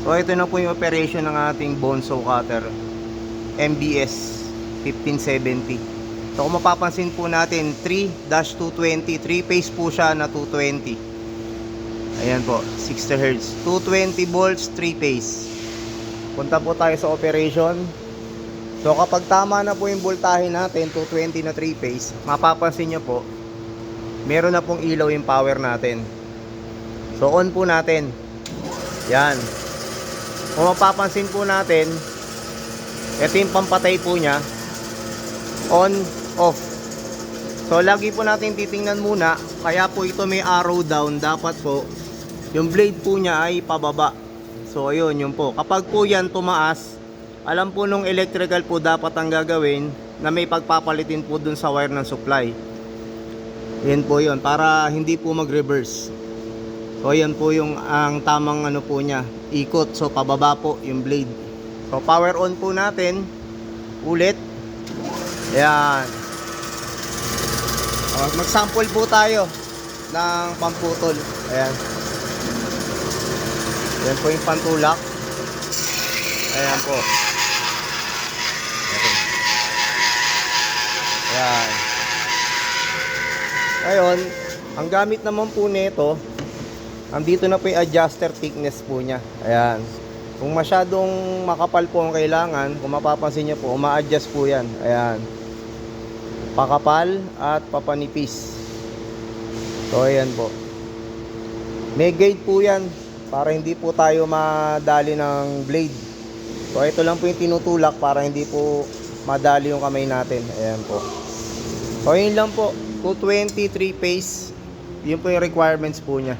So ito na po yung operation ng ating bone saw cutter MBS 1570. So kung mapapansin po natin 3-220, 3-phase po siya na 220. Ayan po, 60 Hz, 220 volts, 3-phase. Punta po tayo sa operation. So kapag tama na po yung voltahe natin, 220 na 3-phase, mapapansin nyo po, meron na pong ilaw yung power natin. So on po natin. Yan. Kung mapapansin po natin, ito yung pampatay po niya. On, off. So lagi po natin titingnan muna. Kaya po ito may arrow down. Dapat po yung blade po niya ay pababa. So ayun, yun po. Kapag po yan tumaas, alam po nung electrical po dapat ang gagawin na may pagpapalitin po dun sa wire ng supply. Yan po yun, para hindi po mag-reverse. So yan po yung ang tamang ano po niya, ikot. So pababa po yung blade. So power on po natin ulit. Ayan. Mag-sample po tayo ng pamputol. Ayan. Yan po yung pantulak. Ayan po. Okay. Ayan. Ngayon, ang gamit naman po nito, andito na po yung adjuster thickness po niya. Ayan. Kung masyadong makapal po ang kailangan, kung mapapansin niyo po, uma-adjust po yan. Ayan. Pakapal at papanipis. So ayan po. May gauge po yan para hindi po tayo madali ng blade. So ito lang po yung tinutulak para hindi po madali yung kamay natin. Ayan po. So yun lang po. 220 3-phase. Yun po yung requirements po niya.